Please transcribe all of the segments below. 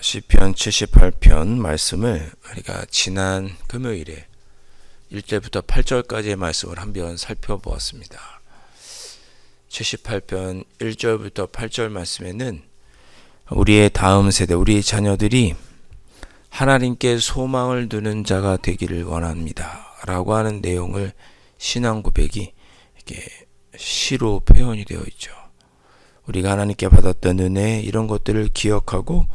시편 78편 말씀을 우리가 지난 금요일에 1절부터 8절까지의 말씀을 한번 살펴보았습니다. 78편 1절부터 8절 말씀에는 우리의 다음 세대, 우리의 자녀들이 하나님께 소망을 두는 자가 되기를 원합니다 라고 하는 내용을 신앙 고백이 이렇게 시로 표현이 되어 있죠. 우리가 하나님께 받았던 은혜, 이런 것들을 기억하고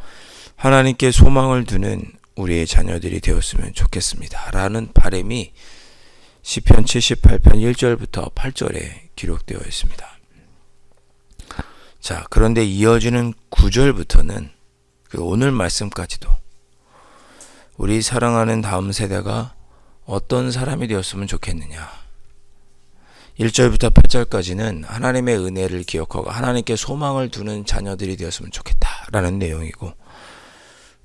하나님께 소망을 두는 우리의 자녀들이 되었으면 좋겠습니다 라는 바람이 시편 78편 1절부터 8절에 기록되어 있습니다. 자, 그런데 이어지는 9절부터는 그 오늘 말씀까지도 우리 사랑하는 다음 세대가 어떤 사람이 되었으면 좋겠느냐, 1절부터 8절까지는 하나님의 은혜를 기억하고 하나님께 소망을 두는 자녀들이 되었으면 좋겠다라는 내용이고,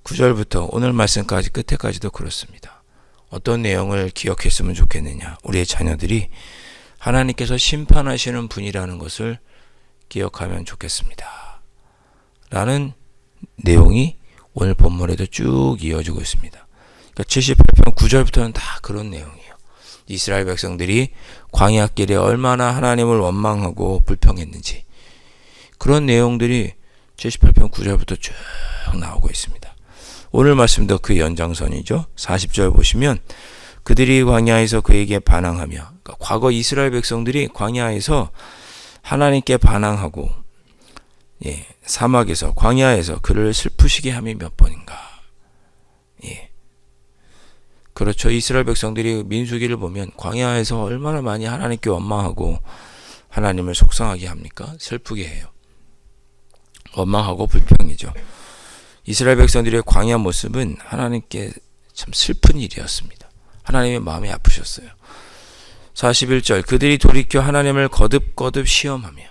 9절부터 오늘 말씀까지 끝에까지도 그렇습니다. 어떤 내용을 기억했으면 좋겠느냐, 우리의 자녀들이 하나님께서 심판하시는 분이라는 것을 기억하면 좋겠습니다 라는 내용이 오늘 본문에도 쭉 이어지고 있습니다. 그러니까 78편 9절부터는 다 그런 내용이에요. 이스라엘 백성들이 광야길에 얼마나 하나님을 원망하고 불평했는지, 그런 내용들이 78편 9절부터 쭉 나오고 있습니다. 오늘 말씀도 그 연장선이죠. 40절 보시면 그들이 광야에서 그에게 반항하며, 그러니까 과거 이스라엘 백성들이 광야에서 하나님께 반항하고 사막에서 광야에서 그를 슬프시게 함이 몇 번인가. 그렇죠. 이스라엘 백성들이 민수기를 보면 광야에서 얼마나 많이 하나님께 원망하고 하나님을 속상하게 합니까? 슬프게 해요. 원망하고 불평이죠. 이스라엘 백성들의 광야 모습은 하나님께 참 슬픈 일이었습니다. 하나님의 마음이 아프셨어요. 41절 그들이 돌이켜 하나님을 거듭거듭 시험하며,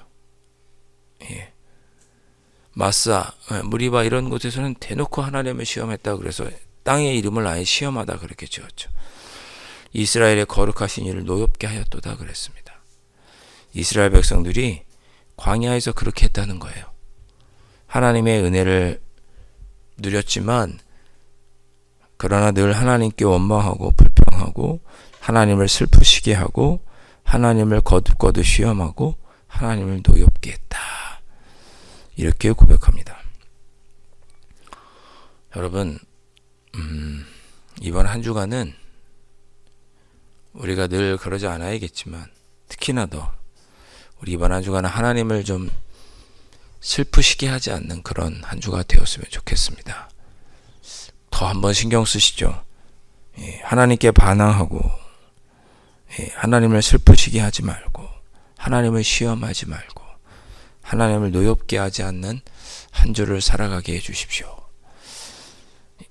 마사, 무리바 이런 곳에서는 대놓고 하나님을 시험했다 그래서 땅의 이름을 아예 시험하다 그렇게 지었죠. 이스라엘의 거룩하신 이를 노엽게 하였도다 그랬습니다. 이스라엘 백성들이 광야에서 그렇게 했다는 거예요. 하나님의 은혜를 누렸지만 그러나 늘 하나님께 원망하고 불평하고 하나님을 슬프시게 하고 하나님을 거듭거듭 시험하고 하나님을 노엽게 했다, 이렇게 고백합니다. 여러분, 이번 한 주간은 우리가 늘 그러지 않아야겠지만 특히나 더 우리 이번 한 주간은 하나님을 좀 슬프시게 하지 않는 그런 한 주가 되었으면 좋겠습니다. 더 한번 신경 쓰시죠. 하나님께 반항하고 하나님을 슬프시게 하지 말고 하나님을 시험하지 말고 하나님을 노엽게 하지 않는 한 주를 살아가게 해주십시오.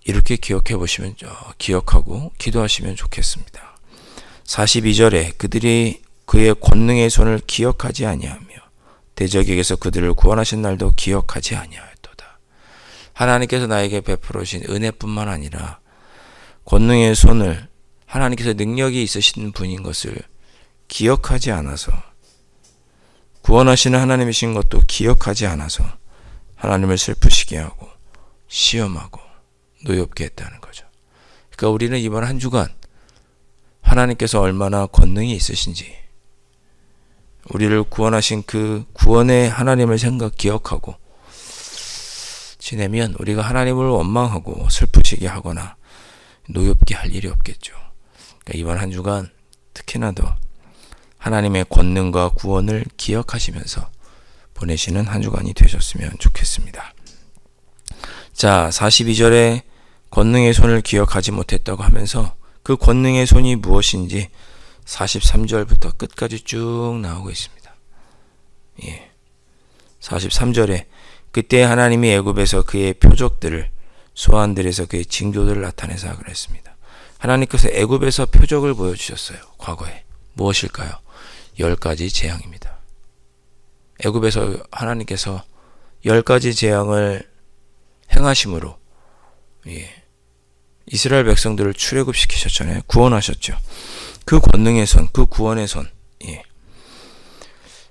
이렇게 기억해 보시면, 기억하고 기도하시면 좋겠습니다. 42절에 그들이 그의 권능의 손을 기억하지 아니하며 대적에게서 그들을 구원하신 날도 기억하지 아니하였도다. 하나님께서 나에게 베풀어 주신 은혜뿐만 아니라 권능의 손을, 하나님께서 능력이 있으신 분인 것을 기억하지 않아서, 구원하시는 하나님이신 것도 기억하지 않아서 하나님을 슬프시게 하고 시험하고 노엽게 했다는 거죠. 그러니까 우리는 이번 한 주간 하나님께서 얼마나 권능이 있으신지, 우리를 구원하신 그 구원의 하나님을 기억하고 지내면 우리가 하나님을 원망하고 슬프시게 하거나 노엽게 할 일이 없겠죠. 그러니까 이번 한 주간 특히나 더 하나님의 권능과 구원을 기억하시면서 보내시는 한 주간이 되셨으면 좋겠습니다. 자, 42절에 권능의 손을 기억하지 못했다고 하면서 그 권능의 손이 무엇인지 43절부터 끝까지 쭉 나오고 있습니다. 43절에 그때 하나님이 애굽에서 그의 표적들을, 소환들에서 그의 징조들을 나타내사 그랬습니다. 하나님께서 애굽에서 표적을 보여주셨어요. 과거에 무엇일까요? 10가지 재앙입니다. 애굽에서 하나님께서 10가지 재앙을 행하심으로 이스라엘 백성들을 출애굽시키셨잖아요. 구원하셨죠. 그 권능의 손, 그 구원의 손.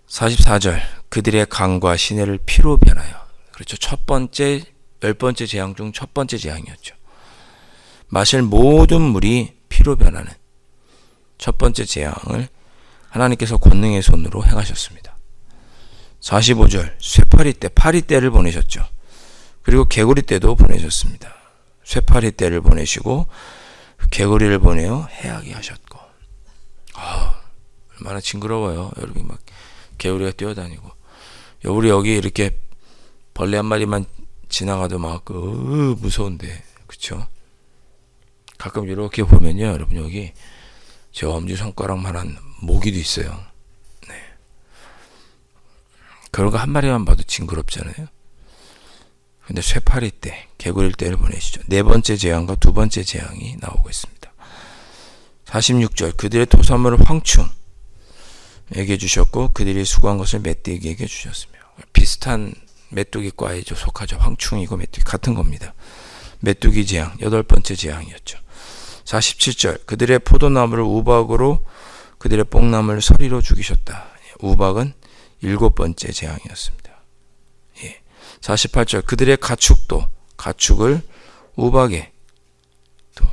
44절 그들의 강과 시내를 피로 변하여. 그렇죠. 첫 번째 10번째 재앙 중 첫 번째 재앙이었죠. 마실 모든 물이 피로 변하는 첫 번째 재앙을 하나님께서 권능의 손으로 행하셨습니다. 45절 쇠파리 떼, 파리 떼를 보내셨죠. 그리고 개구리 떼도 보내셨습니다. 쇠파리 떼를 보내시고 개구리를 보내어 해하게 하셨고. 얼마나 징그러워요. 여러분 막 개구리가 뛰어다니고. 우리 여기 이렇게 벌레 한 마리만 지나가도 막 무서운데, 그쵸? 가끔 이렇게 보면요, 여러분 여기 제 엄지 손가락만한 모기도 있어요. 네. 그런 거 한 마리만 봐도 징그럽잖아요. 근데 쇠파리 떼, 개구리 떼를 보내시죠. 네 번째 재앙과 두 번째 재앙이 나오고 있습니다. 46절 그들의 토산물을 황충에게 주셨고 그들이 수고한 것을 메뚜기에게 주셨으며. 비슷한 메뚜기과에 속하죠. 황충이고 메뚜기 같은 겁니다. 메뚜기 재앙, 8번째 재앙이었죠. 47절 그들의 포도나무를 우박으로 그들의 뽕나무를 서리로 죽이셨다. 우박은 7번째 재앙이었습니다. 48절 그들의 가축을 우박에 또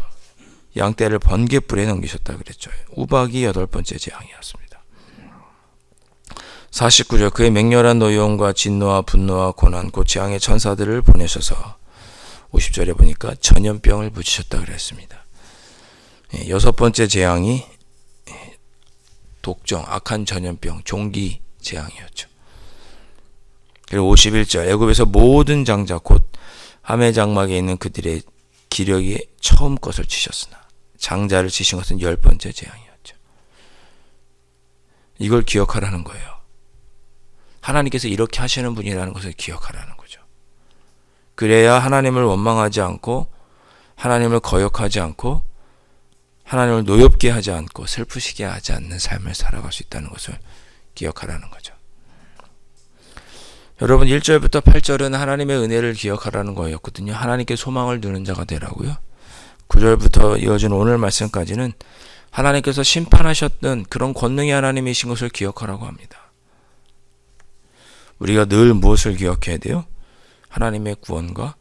양떼를 번갯불에 넘기셨다 그랬죠. 우박이 8번째 재앙이었습니다. 49절 그의 맹렬한 노여움과 진노와 분노와 고난 곧 재앙의 천사들을 보내셔서 50절에 보니까 전염병을 붙이셨다 그랬습니다. 6번째 재앙이 독종, 악한 전염병, 종기 재앙이었죠. 그리고 51절 애굽에서 모든 장자 곧 함의 장막에 있는 그들의 기력이 처음 것을 치셨으나 장자를 치신 것은 10번째 재앙이었죠. 이걸 기억하라는 거예요. 하나님께서 이렇게 하시는 분이라는 것을 기억하라는 거죠. 그래야 하나님을 원망하지 않고 하나님을 거역하지 않고 하나님을 노엽게 하지 않고 슬프시게 하지 않는 삶을 살아갈 수 있다는 것을 기억하라는 거죠. 여러분 1절부터 8절은 하나님의 은혜를 기억하라는 거였거든요. 하나님께 소망을 두는 자가 되라고요. 9절부터 이어진 오늘 말씀까지는 하나님께서 심판하셨던 그런 권능의 하나님이신 것을 기억하라고 합니다. 우리가 늘 무엇을 기억해야 돼요? 하나님의 구원과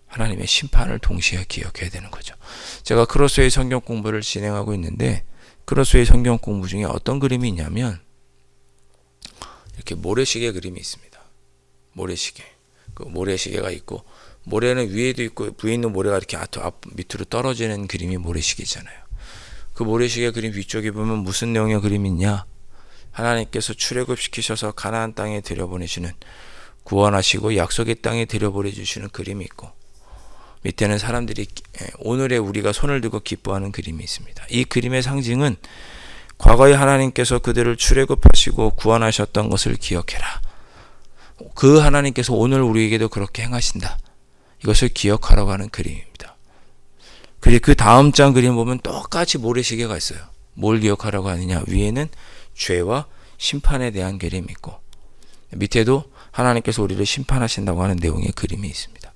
하나님의 심판을 동시에 기억해야 되는 거죠. 제가 크로스웨이 성경 공부를 진행하고 있는데 크로스웨이 성경 공부 중에 어떤 그림이 있냐면 이렇게 모래시계 그림이 있습니다. 모래시계. 그 모래시계가 있고 모래는 위에도 있고 위에 있는 모래가 이렇게 밑으로 떨어지는 그림이 모래시계잖아요. 그 모래시계 그림 위쪽에 보면 무슨 내용의 그림이 있냐? 하나님께서 출애굽시키셔서 가나안 땅에 들여보내시는 구원하시고 약속의 땅에 들여보내주시는 그림이 있고 밑에는 사람들이 오늘의 우리가 손을 들고 기뻐하는 그림이 있습니다. 이 그림의 상징은 과거에 하나님께서 그들을 출애굽하시고 구원하셨던 것을 기억해라. 그 하나님께서 오늘 우리에게도 그렇게 행하신다. 이것을 기억하라고 하는 그림입니다. 그리고 그 다음 장 그림 보면 똑같이 모래시계가 있어요. 뭘 기억하라고 하느냐? 위에는 죄와 심판에 대한 그림이 있고 밑에도 하나님께서 우리를 심판하신다고 하는 내용의 그림이 있습니다.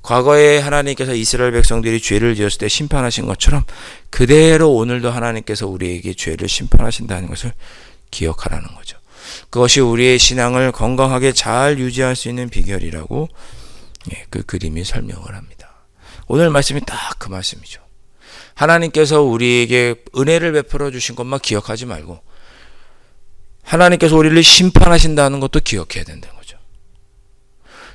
과거에 하나님께서 이스라엘 백성들이 죄를 지었을 때 심판하신 것처럼 그대로 오늘도 하나님께서 우리에게 죄를 심판하신다는 것을 기억하라는 거죠. 그것이 우리의 신앙을 건강하게 잘 유지할 수 있는 비결이라고 그 그림이 설명을 합니다. 오늘 말씀이 딱 그 말씀이죠. 하나님께서 우리에게 은혜를 베풀어 주신 것만 기억하지 말고 하나님께서 우리를 심판하신다는 것도 기억해야 된다는 거죠.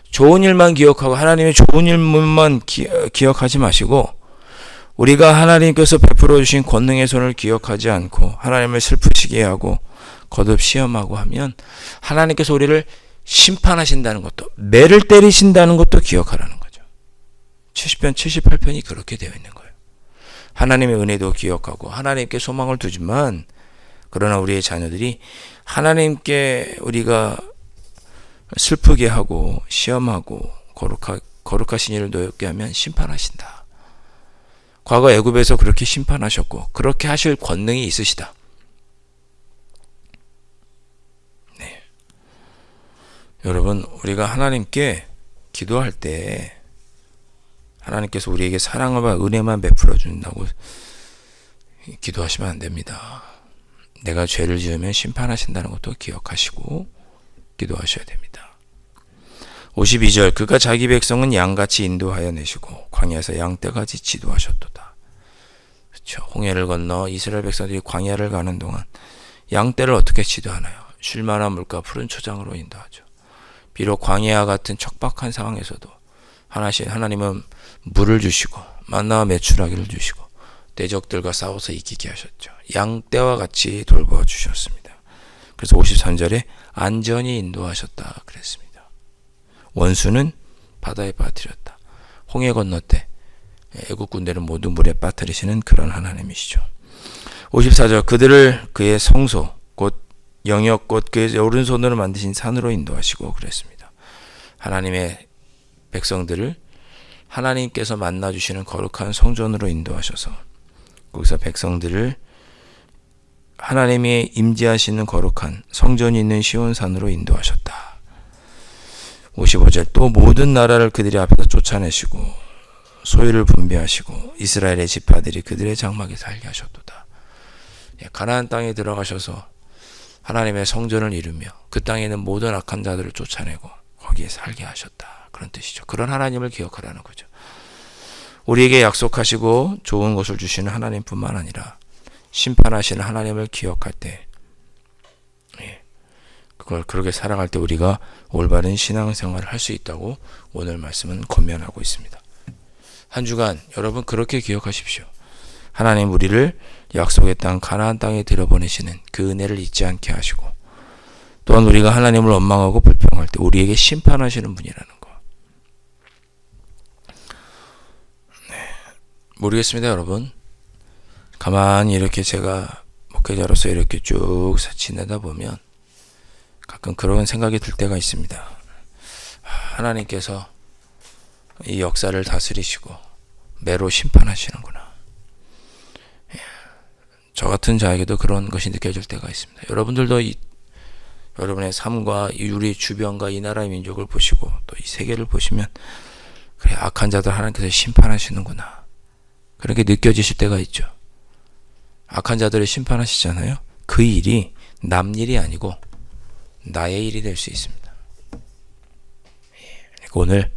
좋은 일만 기억하고 하나님의 좋은 일만 기억하지 마시고 우리가 하나님께서 베풀어 주신 권능의 손을 기억하지 않고 하나님을 슬프시게 하고 거듭 시험하고 하면 하나님께서 우리를 심판하신다는 것도 매를 때리신다는 것도 기억하라는 거죠. 70편 78편이 그렇게 되어 있는 거예요. 하나님의 은혜도 기억하고 하나님께 소망을 두지만 그러나 우리의 자녀들이 하나님께 우리가 슬프게 하고 시험하고 거룩하신 일을 노엽게 하면 심판하신다. 과거 애굽에서 그렇게 심판하셨고 그렇게 하실 권능이 있으시다. 네. 여러분, 우리가 하나님께 기도할 때 하나님께서 우리에게 사랑과 은혜만 베풀어 준다고 기도하시면 안 됩니다. 내가 죄를 지으면 심판하신다는 것도 기억하시고 기도하셔야 됩니다. 52절, 그가 자기 백성은 양같이 인도하여 내시고 광야에서 양떼같이 지도하셨도다. 그렇죠. 홍해를 건너 이스라엘 백성들이 광야를 가는 동안 양떼를 어떻게 지도하나요? 쉴만한 물과 푸른 초장으로 인도하죠. 비록 광야와 같은 척박한 상황에서도 하나님은 물을 주시고 만나와 메추라기를 주시고 대적들과 싸워서 이기게 하셨죠. 양떼와 같이 돌보아 주셨습니다. 그래서 53절에 안전히 인도하셨다 그랬습니다. 원수는 바다에 빠뜨렸다. 홍해 건너때 애국 군대를 모두 물에 빠뜨리시는 그런 하나님이시죠. 54절, 그들을 그의 성소 곧 영역 곧 그의 오른손으로 만드신 산으로 인도하시고 그랬습니다. 하나님의 백성들을 하나님께서 만나주시는 거룩한 성전으로 인도하셔서 거기서 백성들을 하나님이 임재하시는 거룩한 성전이 있는 시온산으로 인도하셨다. 55절, 또 모든 나라를 그들의 앞에서 쫓아내시고 소유를 분배하시고 이스라엘의 지파들이 그들의 장막에 살게 하셨도다. 가나안 땅에 들어가셔서 하나님의 성전을 이루며 그 땅에 있는 모든 악한 자들을 쫓아내고 거기에 살게 하셨다. 그런 뜻이죠. 그런 하나님을 기억하라는 거죠. 우리에게 약속하시고 좋은 것을 주시는 하나님뿐만 아니라 심판하시는 하나님을 기억할 때, 그걸 그렇게 살아갈 때 우리가 올바른 신앙생활을 할 수 있다고 오늘 말씀은 권면하고 있습니다. 한 주간 여러분 그렇게 기억하십시오. 하나님 우리를 약속의 땅 가나안 땅에 들여보내시는 그 은혜를 잊지 않게 하시고, 또한 우리가 하나님을 원망하고 불평할 때 우리에게 심판하시는 분이라는 거. 모르겠습니다, 여러분. 가만히 이렇게 제가 목회자로서 이렇게 쭉 지내다 보면 가끔 그런 생각이 들 때가 있습니다. 하나님께서 이 역사를 다스리시고 매로 심판하시는구나. 저 같은 자에게도 그런 것이 느껴질 때가 있습니다. 여러분들도 여러분의 삶과 우리 주변과 이 나라의 민족을 보시고 또 이 세계를 보시면 그래, 악한 자들 하나님께서 심판하시는구나, 그렇게 느껴지실 때가 있죠. 악한 자들을 심판하시잖아요. 그 일이 남 일이 아니고 나의 일이 될 수 있습니다. 오늘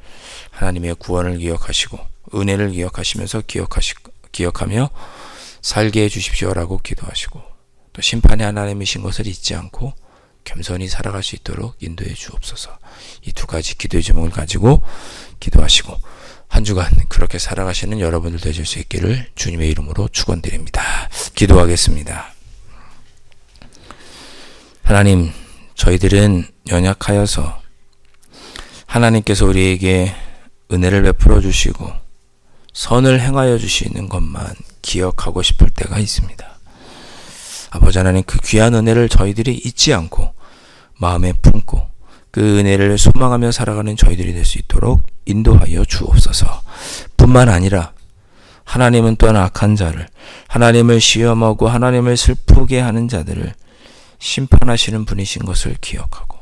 하나님의 구원을 기억하시고 은혜를 기억하시면서 기억하며 살게 해주십시오라고 기도하시고, 또 심판의 하나님이신 것을 잊지 않고 겸손히 살아갈 수 있도록 인도해 주옵소서. 이 두 가지 기도의 제목을 가지고 기도하시고 한 주간 그렇게 살아가시는 여러분들 되실 수 있기를 주님의 이름으로 축원드립니다. 기도하겠습니다. 하나님, 저희들은 연약하여서 하나님께서 우리에게 은혜를 베풀어 주시고 선을 행하여 주시는 것만 기억하고 싶을 때가 있습니다. 아버지 하나님, 그 귀한 은혜를 저희들이 잊지 않고 마음에 품고 그 은혜를 소망하며 살아가는 저희들이 될 수 있도록 인도하여 주옵소서. 뿐만 아니라 하나님은 또한 악한 자를, 하나님을 시험하고 하나님을 슬프게 하는 자들을 심판하시는 분이신 것을 기억하고,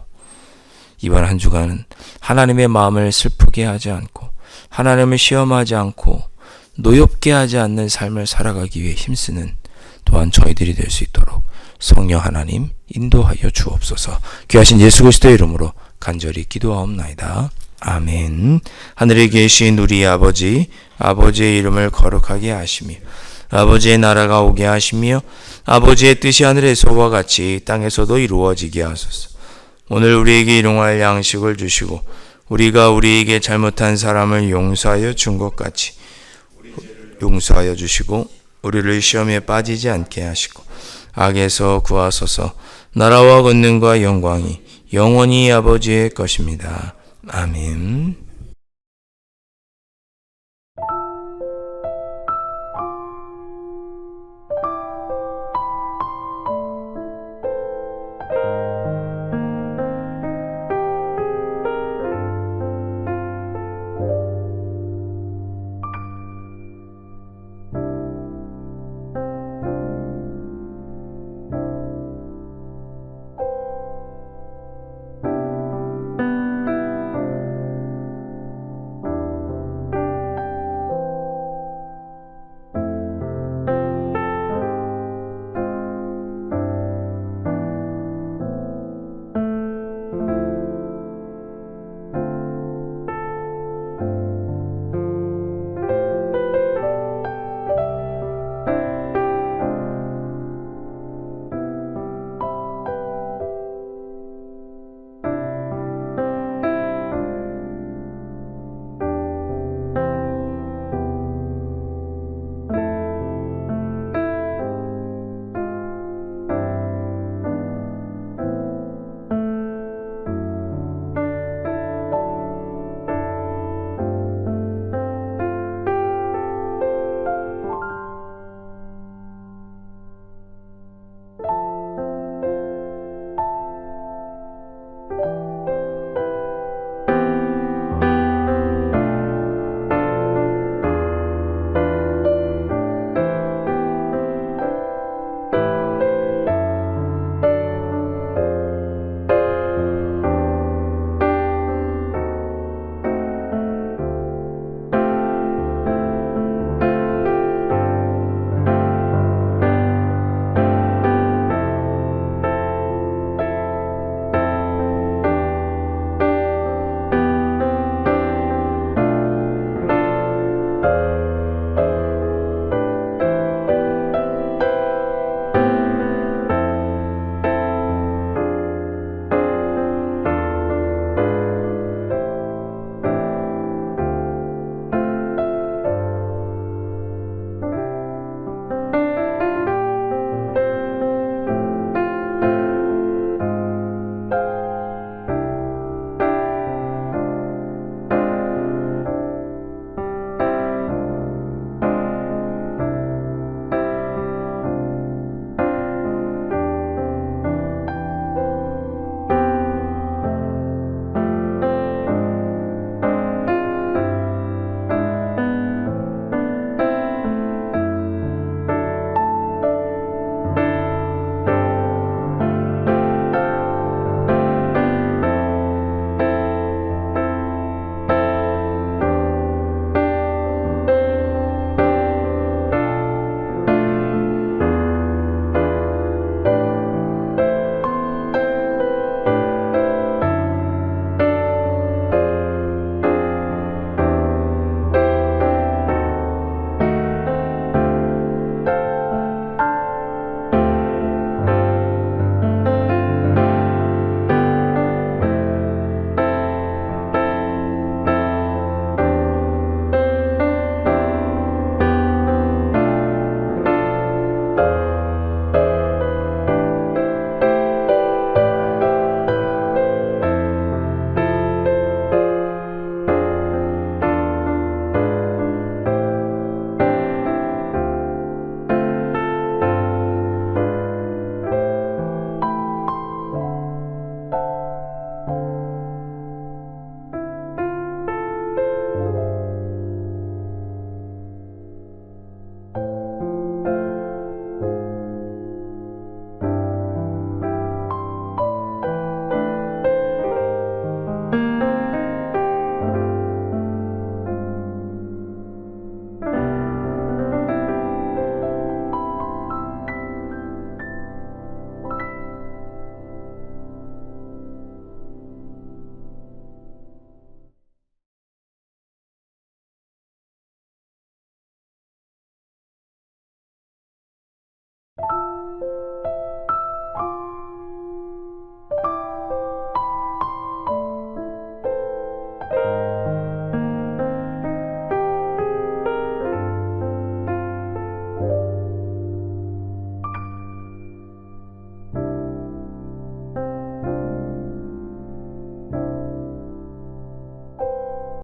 이번 한 주간은 하나님의 마음을 슬프게 하지 않고 하나님을 시험하지 않고 노엽게 하지 않는 삶을 살아가기 위해 힘쓰는 또한 저희들이 될 수 있도록 성령 하나님 인도하여 주옵소서. 귀하신 예수 그리스도의 이름으로 간절히 기도하옵나이다. 아멘. 하늘에 계신 우리 아버지, 아버지의 이름을 거룩하게 하시며 아버지의 나라가 오게 하시며 아버지의 뜻이 하늘에서와 같이 땅에서도 이루어지게 하소서. 오늘 우리에게 일용할 양식을 주시고 우리가 우리에게 잘못한 사람을 용서하여 준 것 같이 용서하여 주시고 우리를 시험에 빠지지 않게 하시고 악에서 구하소서. 나라와 권능과 영광이 영원히 아버지의 것입니다. 아멘.